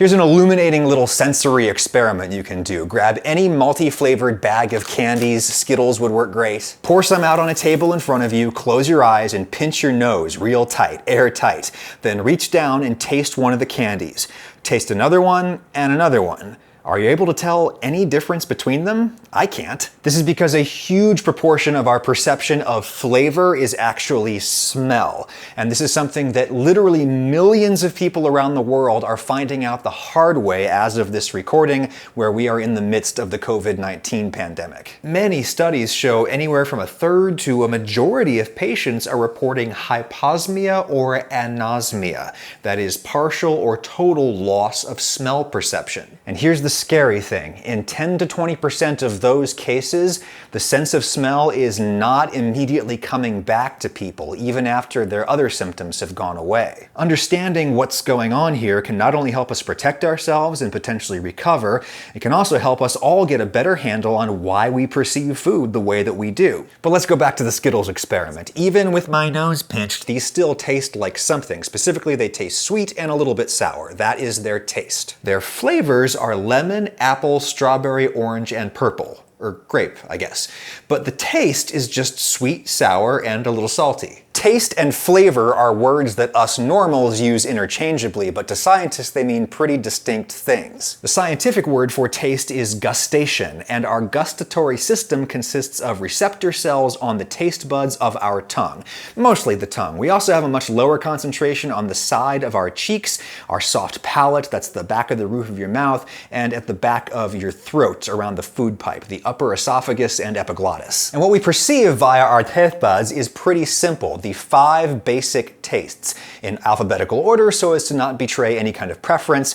Here's an illuminating little sensory experiment you can do. Grab any multi-flavored bag of candies, Skittles would work great. Pour some out on a table in front of you, close your eyes and pinch your nose real tight, airtight. Then reach down and taste one of the candies. Taste another one and another one. Are you able to tell any difference between them? I can't. This is because a huge proportion of our perception of flavor is actually smell. And this is something that literally millions of people around the world are finding out the hard way as of this recording, where we are in the midst of the COVID-19 pandemic. Many studies show anywhere from a third to a majority of patients are reporting hyposmia or anosmia. That is partial or total loss of smell perception. And here's the scary thing. In 10 to 20% of those cases, the sense of smell is not immediately coming back to people, even after their other symptoms have gone away. Understanding what's going on here can not only help us protect ourselves and potentially recover, it can also help us all get a better handle on why we perceive food the way that we do. But let's go back to the Skittles experiment. Even with my nose pinched, these still taste like something. Specifically, they taste sweet and a little bit sour. That is their taste. Their flavors are lemon, apple, strawberry, orange, and purple. Or grape, I guess. But the taste is just sweet, sour, and a little salty. Taste and flavor are words that us normals use interchangeably, but to scientists they mean pretty distinct things. The scientific word for taste is gustation, and our gustatory system consists of receptor cells on the taste buds of our tongue. Mostly the tongue. We also have a much lower concentration on the side of our cheeks, our soft palate, that's the back of the roof of your mouth, and at the back of your throat around the food pipe, the upper esophagus and epiglottis. And what we perceive via our taste buds is pretty simple. The 5 basic tastes in alphabetical order so as to not betray any kind of preference: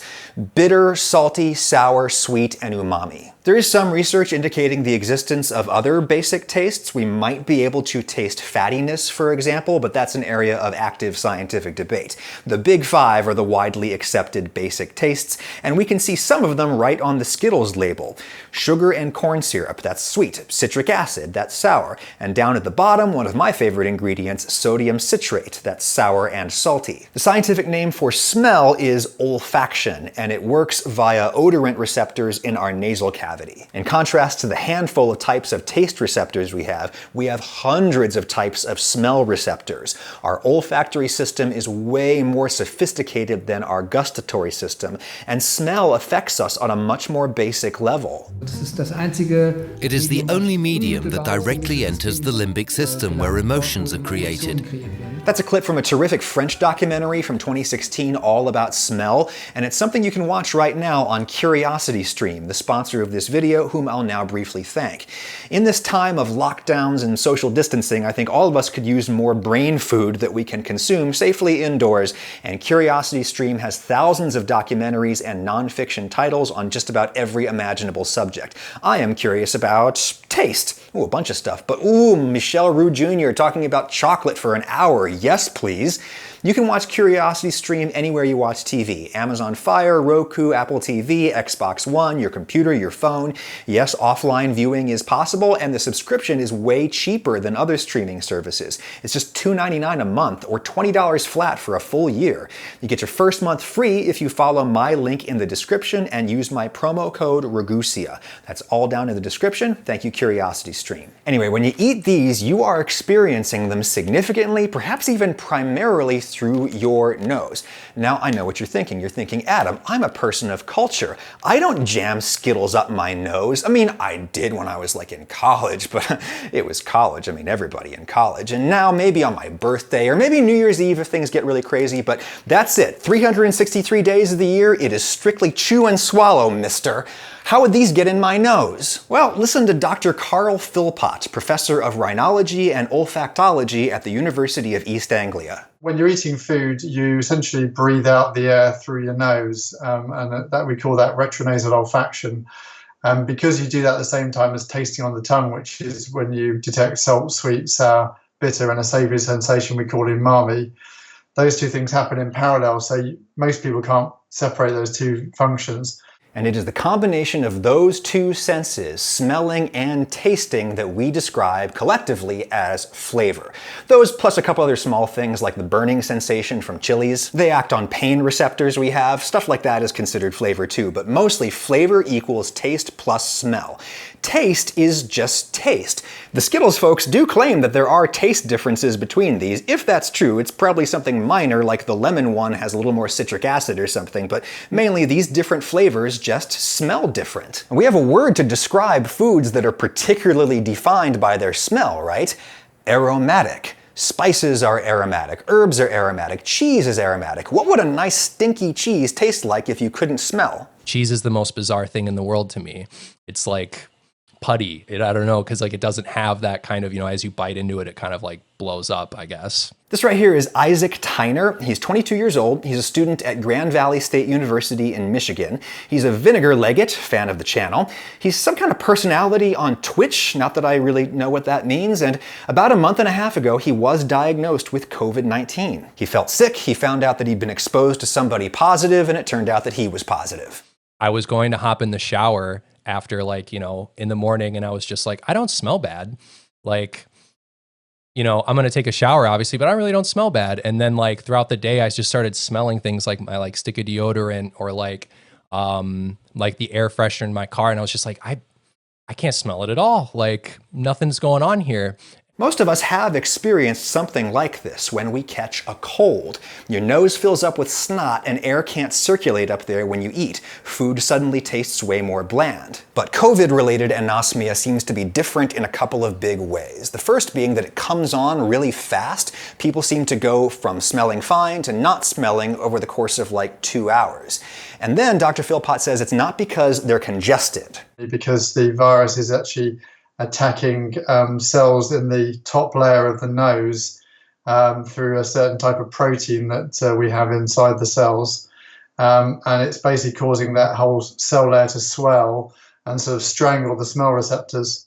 bitter, salty, sour, sweet, and umami. There is some research indicating the existence of other basic tastes. We might be able to taste fattiness, for example, but that's an area of active scientific debate. The big 5 are the widely accepted basic tastes, and we can see some of them right on the Skittles label. Sugar and corn syrup, that's sweet. Citric acid, that's sour. And down at the bottom, one of my favorite ingredients, sodium citrate, that's sour and salty. The scientific name for smell is olfaction, and it works via odorant receptors in our nasal cavity. In contrast to the handful of types of taste receptors we have hundreds of types of smell receptors. Our olfactory system is way more sophisticated than our gustatory system, and smell affects us on a much more basic level. It is the only medium that directly enters the limbic system where emotions are created. That's a clip from a terrific French documentary from 2016 all about smell, and it's something you can watch right now on CuriosityStream, the sponsor of this video, whom I'll now briefly thank. In this time of lockdowns and social distancing, I think all of us could use more brain food that we can consume safely indoors, and CuriosityStream has thousands of documentaries and nonfiction titles on just about every imaginable subject. I am curious about taste. Ooh, a bunch of stuff, but ooh, Michel Roux Jr. talking about chocolate for an hour. Yes, please. You can watch CuriosityStream anywhere you watch TV. Amazon Fire, Roku, Apple TV, Xbox One, your computer, your phone. Yes, offline viewing is possible, and the subscription is way cheaper than other streaming services. It's just $2.99 a month, or $20 flat for a full year. You get your first month free if you follow my link in the description and use my promo code Ragusia. That's all down in the description. Thank you, CuriosityStream. Anyway, when you eat these, you are experiencing them significantly, perhaps even primarily through your nose. Now I know what you're thinking. You're thinking, Adam, I'm a person of culture. I don't jam Skittles up my nose. I mean, I did when I was like in college, but it was college. I mean, everybody in college. And now maybe on my birthday or maybe New Year's Eve if things get really crazy, but that's it. 363 days of the year, it is strictly chew and swallow, mister. How would these get in my nose? Well, listen to Dr. Carl Philpott, professor of rhinology and olfactology at the University of East Anglia. When you're eating food, you essentially breathe out the air through your nose, and that we call that retronasal olfaction. Because you do that at the same time as tasting on the tongue, which is when you detect salt, sweet, sour, bitter, and a savoury sensation we call umami, those two things happen in parallel, so most people can't separate those two functions. And it is the combination of those two senses, smelling and tasting, that we describe collectively as flavor. Those plus a couple other small things like the burning sensation from chilies. They act on pain receptors we have. Stuff like that is considered flavor too, but mostly flavor equals taste plus smell. Taste is just taste. The Skittles folks do claim that there are taste differences between these. If that's true, it's probably something minor like the lemon one has a little more citric acid or something, but mainly these different flavors just smell different. And we have a word to describe foods that are particularly defined by their smell, right? Aromatic. Spices are aromatic, herbs are aromatic, cheese is aromatic. What would a nice stinky cheese taste like if you couldn't smell? Cheese is the most bizarre thing in the world to me. It's like putty. I don't know, because like it doesn't have that kind of, as you bite into it, it kind of like blows up, I guess. This right here is Isaac Tyner. He's 22 years old. He's a student at Grand Valley State University in Michigan. He's a vinegar legate, fan of the channel. He's some kind of personality on Twitch, not that I really know what that means, and about a month and a half ago, he was diagnosed with COVID-19. He felt sick, he found out that he'd been exposed to somebody positive, and it turned out that he was positive. I was going to hop in the shower after in the morning, and I was just like, I don't smell bad. I'm going to take a shower obviously, but I really don't smell bad. And then throughout the day, I just started smelling things like my stick of deodorant or the air freshener in my car. And I was just like, I can't smell it at all. Nothing's going on here. Most of us have experienced something like this when we catch a cold. Your nose fills up with snot and air can't circulate up there when you eat. Food suddenly tastes way more bland. But COVID-related anosmia seems to be different in a couple of big ways. The first being that it comes on really fast. People seem to go from smelling fine to not smelling over the course of 2 hours. And then Dr. Philpott says it's not because they're congested. Because the virus is actually attacking cells in the top layer of the nose through a certain type of protein that we have inside the cells. And it's basically causing that whole cell layer to swell and sort of strangle the smell receptors.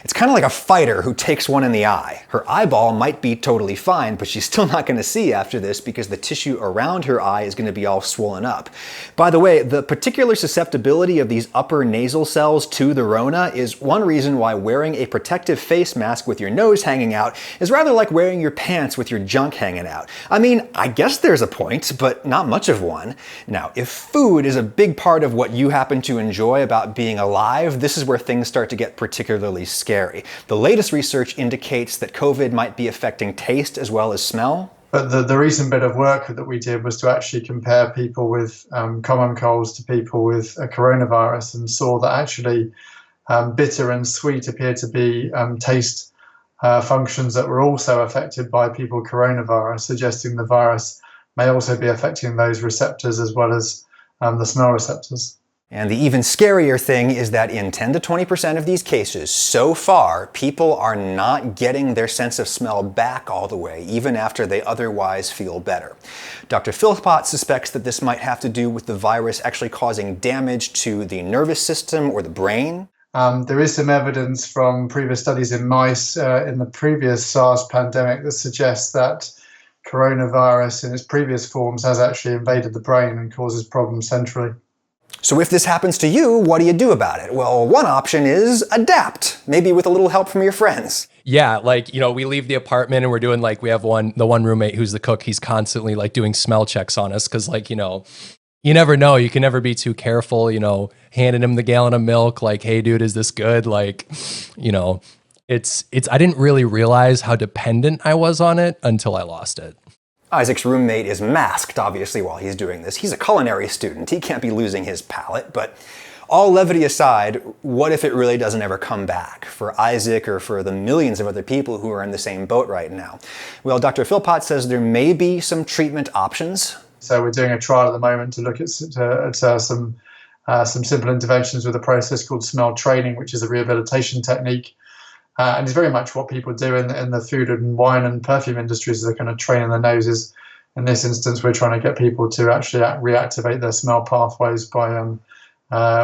It's kind of like a fighter who takes one in the eye. Her eyeball might be totally fine, but she's still not going to see after this because the tissue around her eye is going to be all swollen up. By the way, the particular susceptibility of these upper nasal cells to the Rona is one reason why wearing a protective face mask with your nose hanging out is rather like wearing your pants with your junk hanging out. I mean, I guess there's a point, but not much of one. Now, if food is a big part of what you happen to enjoy about being alive, this is where things start to get particularly scary. The latest research indicates that COVID might be affecting taste as well as smell. But the recent bit of work that we did was to actually compare people with common colds to people with a coronavirus, and saw that actually bitter and sweet appear to be taste functions that were also affected by people with coronavirus, suggesting the virus may also be affecting those receptors as well as the smell receptors. And the even scarier thing is that in 10 to 20% of these cases, so far, people are not getting their sense of smell back all the way, even after they otherwise feel better. Dr. Philpott suspects that this might have to do with the virus actually causing damage to the nervous system or the brain. There is some evidence from previous studies in mice in the previous SARS pandemic that suggests that coronavirus in its previous forms has actually invaded the brain and causes problems centrally. So if this happens to you, what do you do about it? Well, one option is adapt, maybe with a little help from your friends. Yeah, we leave the apartment and we're doing we have the one roommate who's the cook. He's constantly doing smell checks on us because you never know. You can never be too careful, handing him the gallon of milk, hey dude, is this good? I didn't really realize how dependent I was on it until I lost it. Isaac's roommate is masked, obviously, while he's doing this. He's a culinary student. He can't be losing his palate. But all levity aside, what if it really doesn't ever come back for Isaac or for the millions of other people who are in the same boat right now? Well, Dr. Philpott says there may be some treatment options. So we're doing a trial at the moment to look at some simple interventions with a process called smell training, which is a rehabilitation technique. And it's very much what people do in the food and wine and perfume industries. They're kind of training their noses. In this instance, we're trying to get people to actually reactivate their smell pathways by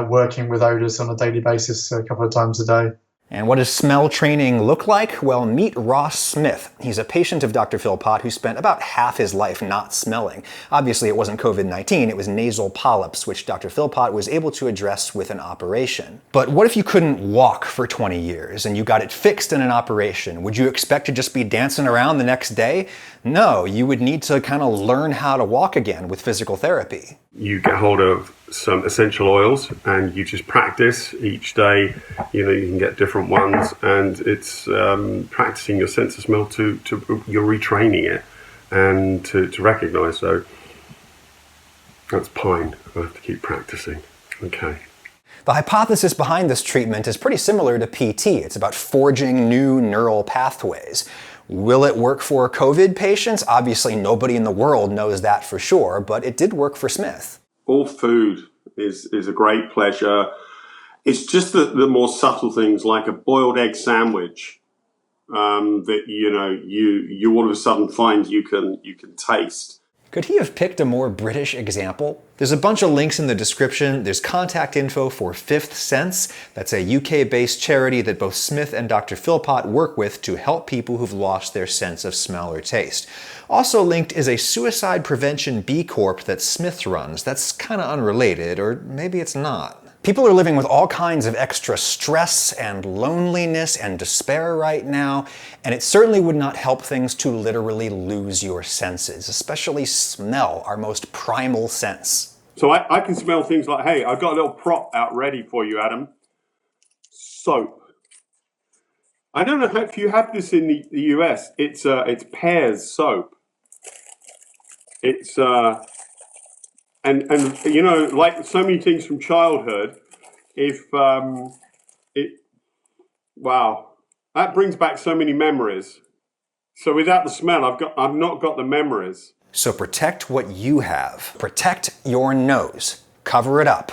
working with odors on a daily basis a couple of times a day. And what does smell training look like? Well, meet Ross Smith. He's a patient of Dr. Philpott who spent about half his life not smelling. Obviously, it wasn't COVID-19, it was nasal polyps, which Dr. Philpott was able to address with an operation. But what if you couldn't walk for 20 years and you got it fixed in an operation? Would you expect to just be dancing around the next day? No, you would need to kind of learn how to walk again with physical therapy. You get hold of some essential oils and you just practice each day. You can get different ones, and it's practicing your sense of smell to you're retraining it and to recognize. So that's pine. I have to keep practicing. Okay. The hypothesis behind this treatment is pretty similar to PT. It's about forging new neural pathways. Will it work for COVID patients? Obviously, nobody in the world knows that for sure, but it did work for Smith. All food is a great pleasure. It's just the more subtle things like a boiled egg sandwich that you all of a sudden find you can taste. Could he have picked a more British example? There's a bunch of links in the description. There's contact info for Fifth Sense. That's a UK-based charity that both Smith and Dr. Philpott work with to help people who've lost their sense of smell or taste. Also linked is a suicide prevention B Corp that Smith runs. That's kind of unrelated, or maybe it's not. People are living with all kinds of extra stress and loneliness and despair right now, and it certainly would not help things to literally lose your senses, especially smell, our most primal sense. So I can smell things like, hey, I've got a little prop out ready for you, Adam. Soap. I don't know if you have this in the US. It's Pears soap. It's and like so many things from childhood, wow, that brings back so many memories. So without the smell, I've not got the memories. So protect what you have. Protect your nose. Cover it up.